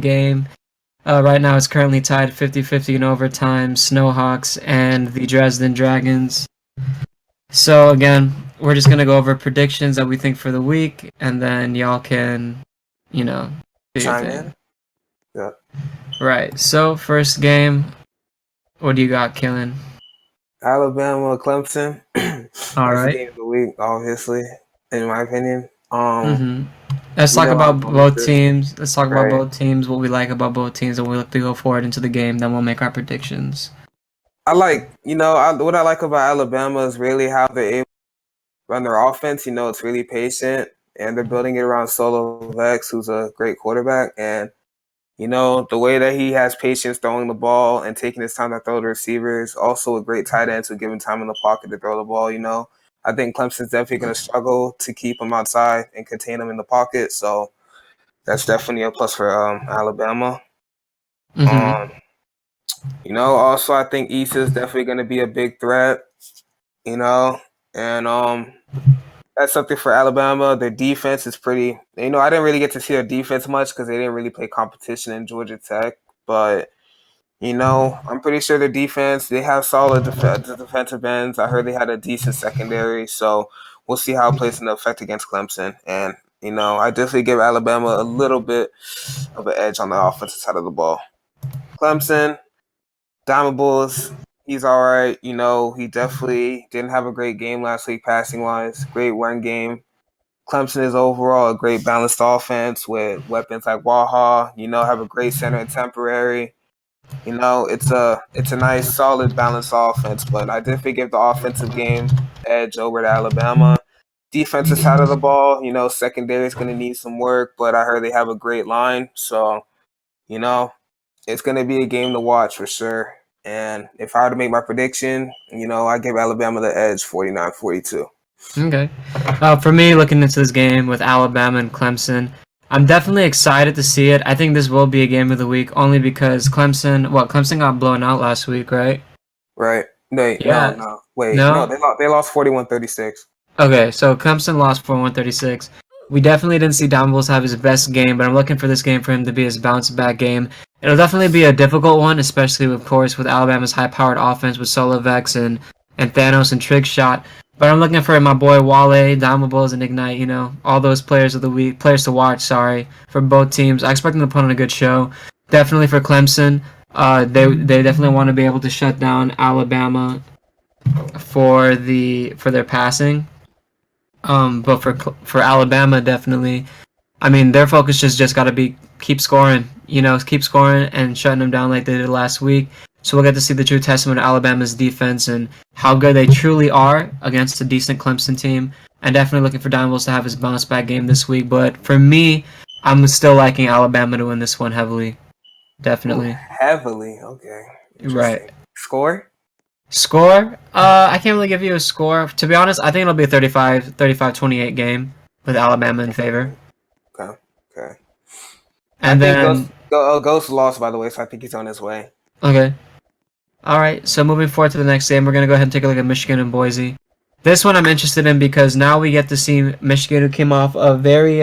game. Right now, it's currently tied 50-50 in overtime. Snowhawks and the Dresden Dragons. So again, we're just gonna go over predictions that we think for the week, and then y'all can, you know, do your Chime thing. in. Yeah. Right. So first game, what do you got, Killing? Alabama, Clemson. All That's the right. game of the week, obviously, in my opinion. Mm-hmm. Let's You talk know how about both both this, teams. Let's talk about right? both teams. What we like about both teams, and we look to go forward into the game. Then we'll make our predictions. I like, what I like about Alabama is really how they're able to run their offense. It's really patient, and they're building it around Solo Vex, who's a great quarterback. And, the way that he has patience throwing the ball and taking his time to throw the receivers, also a great tight end to give him time in the pocket to throw the ball. I think Clemson's definitely going to struggle to keep him outside and contain him in the pocket. So that's definitely a plus for Alabama. Mm-hmm. Um, also I think East is definitely going to be a big threat. And that's something for Alabama. Their defense is pretty. I didn't really get to see their defense much because they didn't really play competition in Georgia Tech. But I'm pretty sure their defense. They have solid defensive ends. I heard they had a decent secondary. So we'll see how it plays in the effect against Clemson. And I definitely give Alabama a little bit of an edge on the offensive side of the ball. Clemson, Diamond Bulls, he's all right. He definitely didn't have a great game last week passing wise. Great run game. Clemson is overall a great balanced offense with weapons like Waha. Have a great center and temporary. It's a nice solid balanced offense, but I definitely give the offensive game edge over to Alabama. Defensive side of the ball, secondary is going to need some work, but I heard they have a great line, so you know it's going to be a game to watch for sure. And if I were to make my prediction, I give Alabama the edge 49-42. Okay. For me, looking into this game with Alabama and Clemson, I'm definitely excited to see it. I think this will be a game of the week only because Clemson got blown out last week, right? Right. Wait, no, Yeah. no. Wait, no, No? they lost 41-36. Okay, so Clemson lost for 136. We definitely didn't see Don Bulls have his best game, but I'm looking for this game for him to be his bounce back game. It'll definitely be a difficult one, especially of course with Alabama's high powered offense with Solovex and Thanos and Trig Shot. But I'm looking for my boy Wale, Diamond Bulls, and Ignite. All those players of the week, players to watch. Sorry for both teams. I expect them to put on a good show. Definitely for Clemson, they definitely want to be able to shut down Alabama for their passing. But for Alabama, definitely. I mean, their focus just got to be keep scoring. Keep scoring and shutting them down like they did last week. So we'll get to see the true testament of Alabama's defense and how good they truly are against a decent Clemson team. And definitely looking for Don Wills to have his bounce back game this week. But for me, I'm still liking Alabama to win this one heavily. Ooh, Definitely. heavily. Okay. Right. Interesting. Score? Score? I can't really give you a score. To be honest, I think it'll be a 35-28 game with Alabama in favor. Okay. Okay. I And think Ghost, then, Ghost lost, by the way, so I think he's on his way. okay. All right. So moving forward to the next game, we're going to go ahead and take a look at Michigan and Boise. This one I'm interested in because now we get to see Michigan, who came off a very,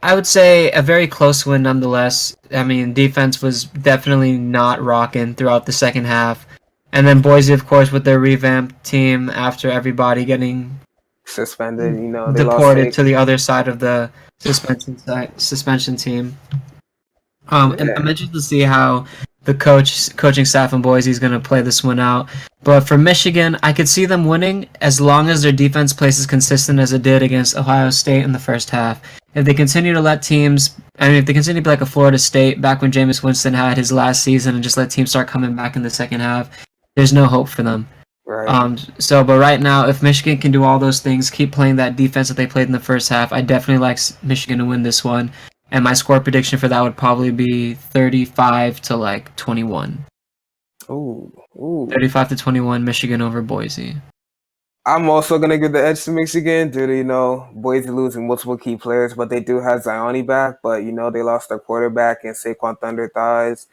I would say a very close win nonetheless. I mean, defense was definitely not rocking throughout the second half. And then Boise, of course, with their revamped team after everybody getting Suspended, they lost deported Fake. to the other side of the suspension team. I'm Yeah. interested to see how the coaching staff in Boise is going to play this one out. But for Michigan, I could see them winning as long as their defense plays as consistent as it did against Ohio State in the first half. If they continue to let teams, I mean, if they continue to be like a Florida State back when Jameis Winston had his last season and just let teams start coming back in the second half, there's no hope for them. Right. But right now, if Michigan can do all those things, keep playing that defense that they played in the first half, I definitely like Michigan to win this one. And my score prediction for that would probably be 35 to like 21. Ooh. Ooh. 35 to 21, Michigan over Boise. I'm also gonna give the edge to Michigan due to Boise losing multiple key players, but they do have Zioni back. But they lost their quarterback and Saquon Thunder Thighs.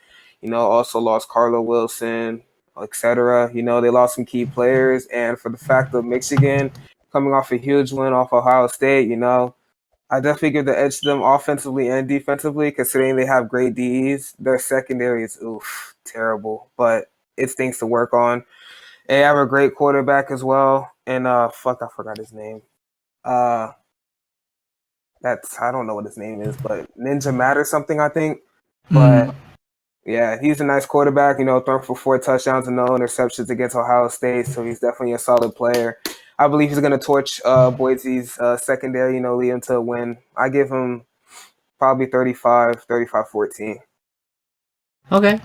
Also lost Carlo Wilson, etc. They lost some key players, and for the fact of Michigan coming off a huge win off Ohio State, I definitely give the edge to them offensively and defensively, considering they have great Ds. Their secondary is terrible, but it's things to work on. They have a great quarterback as well, and I forgot his name. That's I don't know what his name is, but Ninja Matt or something, I think. But yeah, he's a nice quarterback. Thrown for 4 touchdowns and no interceptions against Ohio State, so he's definitely a solid player. I believe he's going to torch Boise's secondary. Lead him to a win. I give him probably 35-14. Okay.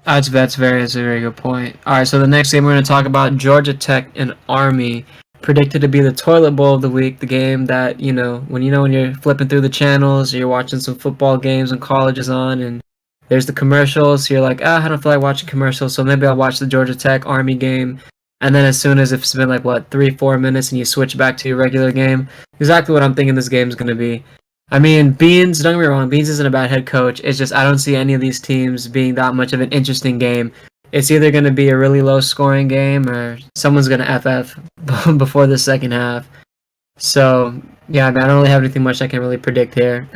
That's a very good point. All right, so the next game we're going to talk about Georgia Tech and Army, predicted to be the toilet bowl of the week. The game that when you're flipping through the channels, or you're watching some football games and college is on, and there's the commercials. So you're like, I don't feel like watching commercials, so maybe I'll watch the Georgia Tech Army game. And then as soon as it's been 3-4 minutes, and you switch back to your regular game, exactly what I'm thinking this game is going to be. I mean, Beans, don't get me wrong, Beans isn't a bad head coach. It's just I don't see any of these teams being that much of an interesting game. It's either going to be a really low-scoring game or someone's going to FF before the second half. So, yeah, I mean, I don't really have anything much I can really predict here.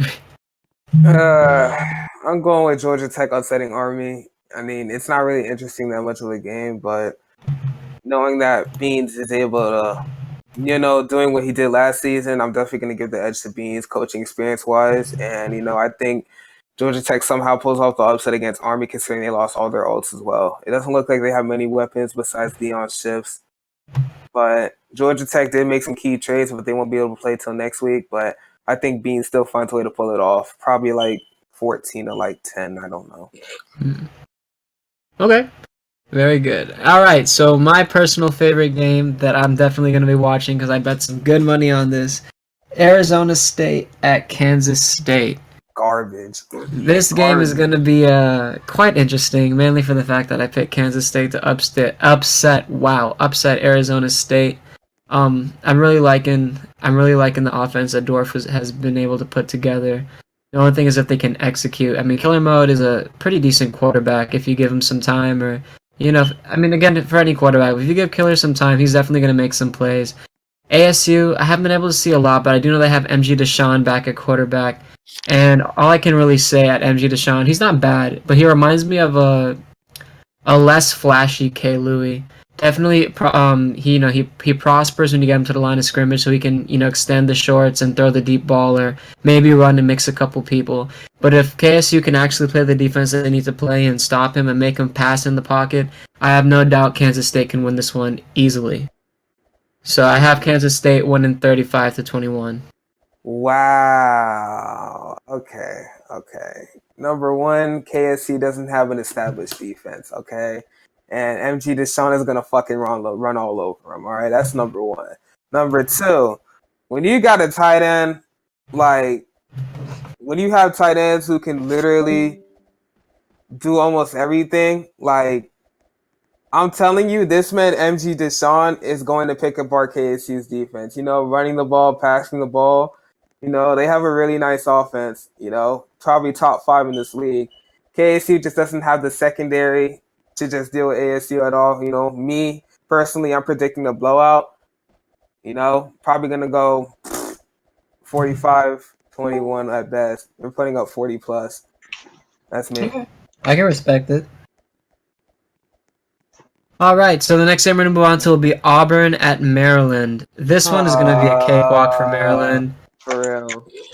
I'm going with Georgia Tech upsetting Army. I mean, it's not really interesting that much of a game, but knowing that Beans is able to doing what he did last season, I'm definitely going to give the edge to Beans, coaching experience-wise. And, I think Georgia Tech somehow pulls off the upset against Army, considering they lost all their ults as well. It doesn't look like they have many weapons besides Deion Shifts. But Georgia Tech did make some key trades, but they won't be able to play till next week. But I think Beans still finds a way to pull it off. Probably 14 or 10. I don't know. Okay. Very good. All right, so my personal favorite game that I'm definitely going to be watching because I bet some good money on this, Arizona State at Kansas State. Garbage. This game is going to be quite interesting, mainly for the fact that I picked Kansas State to upset Arizona State. I'm really liking the offense that Dorf has been able to put together. The only thing is if they can execute. I mean, Killer Mode is a pretty decent quarterback if you give him some time, or again, for any quarterback, if you give Killer some time, he's definitely going to make some plays. ASU, I haven't been able to see a lot, but I do know they have MG Deshaun back at quarterback. And all I can really say at MG Deshaun, he's not bad, but he reminds me of a less flashy K. Louis. Definitely, he prospers when you get him to the line of scrimmage, so he can extend the shorts and throw the deep ball, or maybe run and mix a couple people. But if KSU can actually play the defense that they need to play and stop him and make him pass in the pocket, I have no doubt Kansas State can win this one easily. So I have Kansas State winning 35-21. Wow. Okay. Number one, KSC doesn't have an established defense. Okay, and MG Deshaun is gonna fucking run all over him. All right, that's number one. Number two, when you got a tight end, when you have tight ends who can literally do almost everything, I'm telling you, this man MG Deshaun is going to pick apart KSU's defense. Running the ball, passing the ball. They have a really nice offense. Probably top 5 in this league. KSU just doesn't have the secondary to just deal with ASU at all. Me personally, I'm predicting a blowout. Probably gonna go 45-21 at best. We're putting up 40 plus. That's me. Okay. I can respect it. All right, so the next game we're going to move on to will be Auburn at Maryland. This one is going to be a cakewalk for Maryland. For real.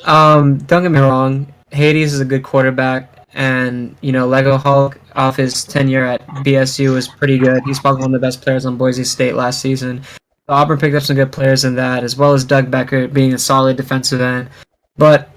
Don't get me wrong. Hades is a good quarterback, and Lego Hulk off his tenure at BSU was pretty good. He's probably one of the best players on Boise State last season. So Auburn picked up some good players in that, as well as Doug Becker being a solid defensive end. But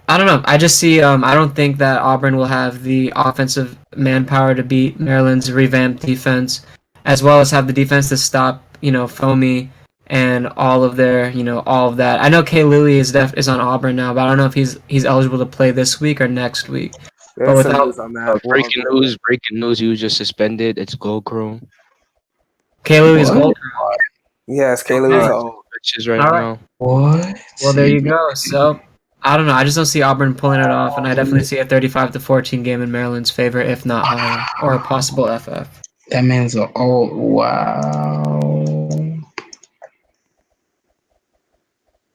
I don't know. I just see. I don't think that Auburn will have the offensive manpower to beat Maryland's revamped defense, as well as have the defense to stop Foamy and all of their all of that. I know K. Louis is on Auburn now, but I don't know if he's eligible to play this week or next week. There's some news on that. Breaking news! He was just suspended. It's Gold Chrome. K. Louis is Gold Chrome. Yes, K. Louis is old. Right now. What? Well, there you go. So I don't know. I just don't see Auburn pulling it off, and I definitely see a 35-14 game in Maryland's favor, if not higher, or a possible FF. That man's an old. Wow.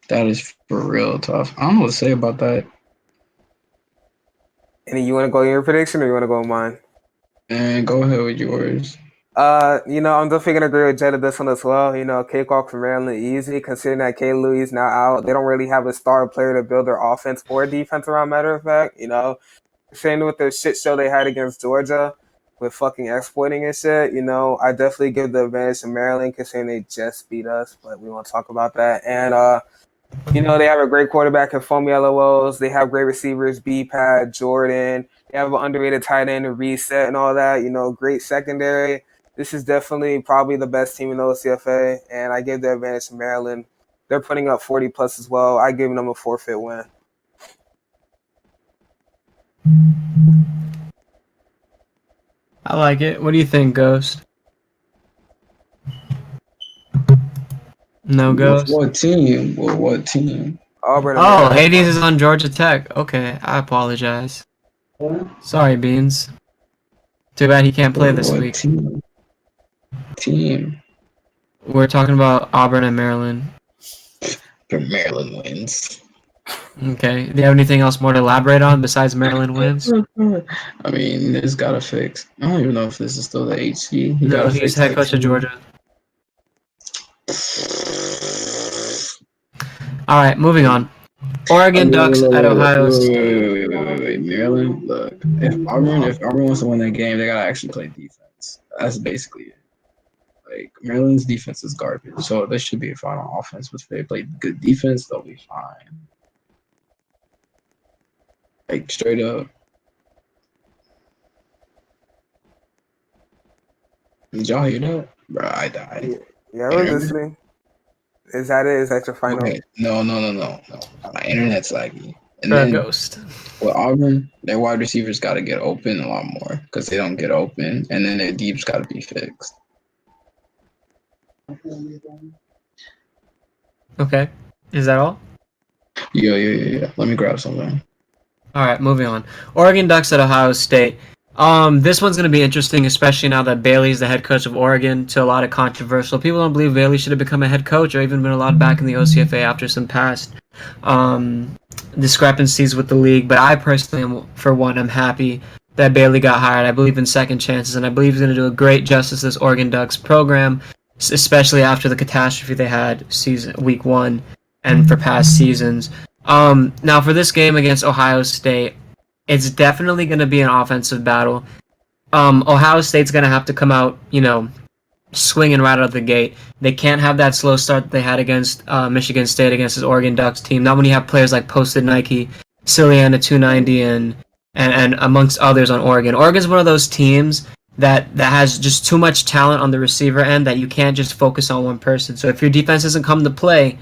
That is for real tough. I don't know what to say about that. And you want to go your prediction or you want to go with mine? And go ahead with yours. I'm definitely gonna agree with Jed on this one as well. Cakewalk for Maryland easy, considering that K. Louis is now out. They don't really have a star player to build their offense or defense around, matter of fact. Same with the shit show they had against Georgia with fucking exploiting and shit. I definitely give the advantage to Maryland considering they just beat us, but we won't talk about that. And they have a great quarterback in Foamy LOLs. They have great receivers, B-Pad, Jordan. They have an underrated tight end and Reset and all that. Great secondary. This is definitely probably the best team in the OCFA, and I give the advantage to Maryland. They're putting up 40 plus as well. I give them a forfeit win. I like it. What do you think, Ghost? No Ghost? What team? What team? Auburn. Oh, Hades is on Georgia Tech. Okay, I apologize. Sorry, Beans. Too bad he can't play this What week. Team. We're talking about Auburn and Maryland. Maryland wins. Okay. Do you have anything else more to elaborate on besides Maryland wins? I mean, this gotta fix. I don't even know if this is still the HC. No, he's head coach of Georgia. All right, moving on. Oregon Ducks at Ohio State. Wait. Maryland, look. If Auburn wants to win that game, they gotta actually play defense. That's basically it. Like Maryland's defense is garbage, so this should be a fine on offense. But if they play good defense, they'll be fine. Like straight up. Did y'all hear that? Bro, I died. Yeah, I was listening. Is that it? Is that your final? Okay. No. My internet's laggy. And Or a then Ghost. with Auburn, their wide receivers got to get open a lot more because they don't get open, and then their deep's got to be fixed. Okay. Is that all? Yeah. Let me grab something. All right, moving on. Oregon Ducks at Ohio State. This one's going to be interesting, especially now that Bailey's the head coach of Oregon. To a lot of controversial people don't believe Bailey should have become a head coach or even been allowed back in the OCFA after some past discrepancies with the league. But I personally, for one, am happy that Bailey got hired. I believe in second chances, and I believe he's going to do a great justice to this Oregon Ducks program, especially after the catastrophe they had week 1 and for past seasons. Now for this game against Ohio State, it's definitely going to be an offensive battle. Ohio State's going to have to come out, swinging right out of the gate. They can't have that slow start that they had against Michigan State against this Oregon Ducks team. Not when you have players like Posted Nike, Siliana 290, and amongst others on Oregon. Oregon's one of those teams that has just too much talent on the receiver end that you can't just focus on one person. So if your defense doesn't come to play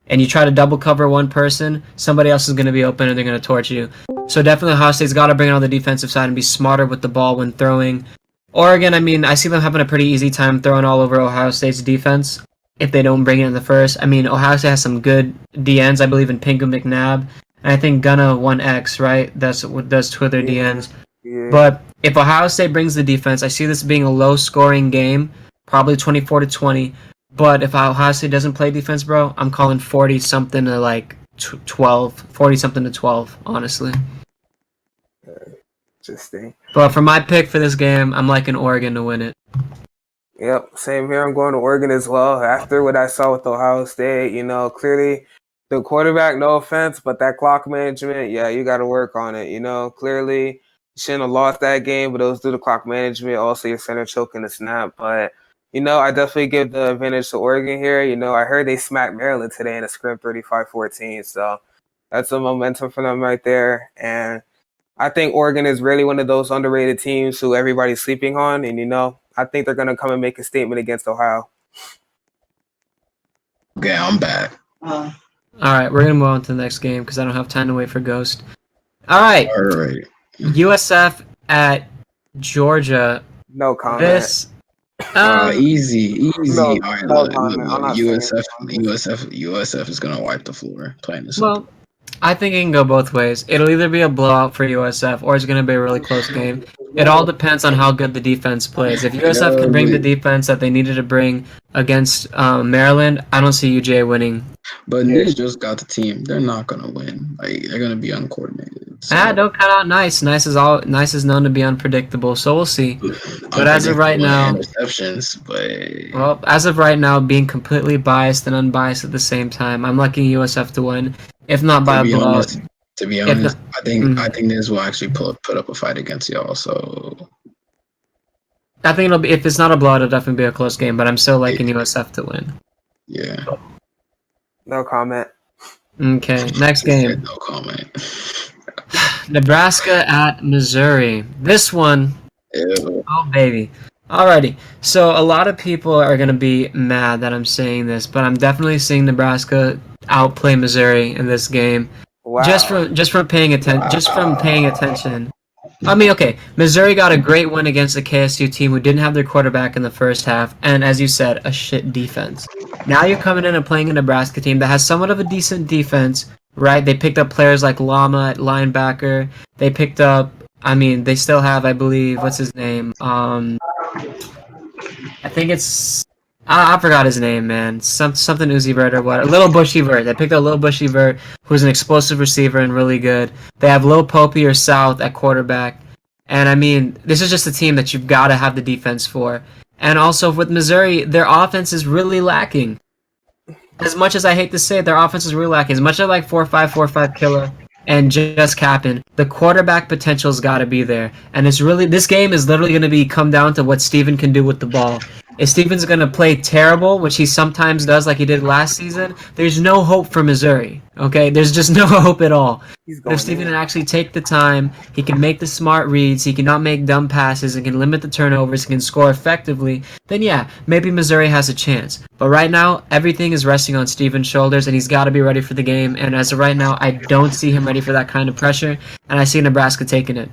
and you try to double cover one person, somebody else is going to be open and they're going to torch you. So definitely Ohio State's got to bring it on the defensive side and be smarter with the ball when throwing. Oregon, I see them having a pretty easy time throwing all over Ohio State's defense if they don't bring it in the first. Ohio State has some good DNs, I believe, in Pingu McNabb. And I think Gunna 1X, right? That's two of their DNs. Yeah. But if Ohio State brings the defense, I see this being a low-scoring game, probably 24-20. But if Ohio State doesn't play defense, bro, I'm calling 40-something to like 12, 40-something to 12, honestly. Interesting. But for my pick for this game, I'm liking Oregon to win it. Yep, same here. I'm going to Oregon as well. After what I saw with Ohio State, clearly the quarterback, no offense, but that clock management, yeah, you got to work on it. Clearly you shouldn't have lost that game, but it was due to clock management. Also, your center choking the snap. But, I definitely give the advantage to Oregon here. I heard they smacked Maryland today in a scrim 35-14. So that's a momentum for them right there. And I think Oregon is really one of those underrated teams who everybody's sleeping on. And, I think they're going to come and make a statement against Ohio. Okay, I'm back. All right, we're going to move on to the next game because I don't have time to wait for Ghost. All right. USF at Georgia. No comment. This... easy. No, all right, USF is going to wipe the floor playing this. Well, I think it can go both ways. It'll either be a blowout for USF or it's going to be a really close game. It all depends on how good the defense plays. If USF can bring the defense that they needed to bring against Maryland, I don't see UGA winning. But Nick just got the team. They're not gonna win. Like they're gonna be uncoordinated. So. Don't count out Nice. Nice is known to be unpredictable, so we'll see. But as of right now, interceptions. But well, as of right now, being completely biased and unbiased at the same time, I'm liking USF to win, if not by a blowout. To be honest, I think this will actually put up a fight against y'all. So I think it'll be, if it's not a blowout, it'll definitely be a close game. But I'm still liking USF to win. Yeah. No comment. Okay, next game. No comment. Nebraska at Missouri. This one, oh baby. Alrighty, so a lot of people are gonna be mad that I'm saying this, but I'm definitely seeing Nebraska outplay Missouri in this game. Wow. Just from paying attention. I mean, okay, Missouri got a great win against the KSU team who didn't have their quarterback in the first half, and as you said, a shit defense. Now you're coming in and playing a Nebraska team that has somewhat of a decent defense, right? They picked up players like Lama at linebacker. They picked up, they still have, I believe, what's his name? I think it's, I forgot his name, man. Something Uzi Vert or what? A Little Bushy Vert. They picked up Little Bushy Vert, who's an explosive receiver and really good. They have Lil Popey or South at quarterback. And this is just a team that you've got to have the defense for. And also with Missouri, their offense is really lacking. As much as I hate to say it, their offense is really lacking. As much as I like 4-5 killer and just Captain, the quarterback potential's got to be there. And this game is literally going to come down to what Steven can do with the ball. If Steven's going to play terrible, which he sometimes does like he did last season, there's no hope for Missouri, okay? There's just no hope at all. But if Steven can actually take the time, he can make the smart reads, he can not make dumb passes, and can limit the turnovers, he can score effectively, then yeah, maybe Missouri has a chance. But right now, everything is resting on Steven's shoulders, and he's got to be ready for the game. And as of right now, I don't see him ready for that kind of pressure, and I see Nebraska taking it.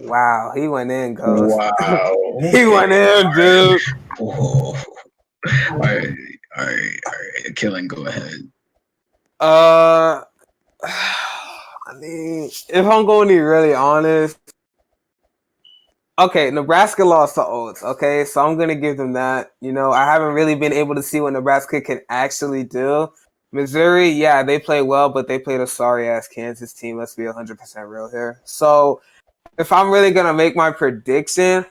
Wow, he went in, Ghost. Wow. He went in, dude. All right. Killing, go ahead. If I'm going to be really honest, okay, Nebraska lost to Oats, okay? So I'm going to give them that. I haven't really been able to see what Nebraska can actually do. Missouri, yeah, they play well, but they played a sorry-ass Kansas team. Let's be 100% real here. So if I'm really going to make my prediction,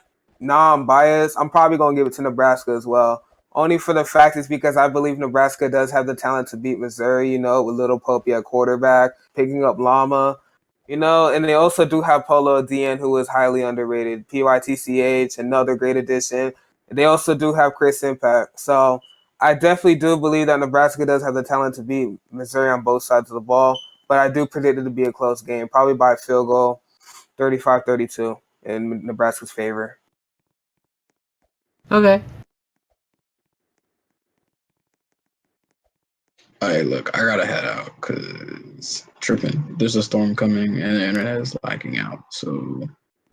I'm biased. I'm probably going to give it to Nebraska as well. Only for the fact is because I believe Nebraska does have the talent to beat Missouri, with Little Popey at quarterback, picking up Lama, and they also do have Polo DN, who is highly underrated. PYTCH, another great addition. They also do have Chris Impact. So I definitely do believe that Nebraska does have the talent to beat Missouri on both sides of the ball, but I do predict it to be a close game, probably by a field goal. 35-32 in Nebraska's favor. Okay. All right, look, I gotta head out because tripping. There's a storm coming and the internet is lagging out. So,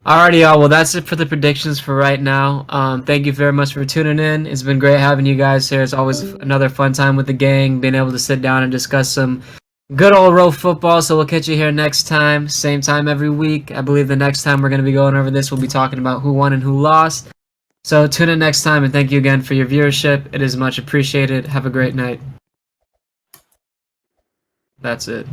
alrighty, y'all. Well, that's it for the predictions for right now. Thank you very much for tuning in. It's been great having you guys here. It's always another fun time with the gang, being able to sit down and discuss some good old road football. So we'll catch you here next time, same time every week. I believe the next time we're going to be going over this, we'll be talking about who won and who lost. So tune in next time, and thank you again for your viewership. It is much appreciated. Have a great night. That's it.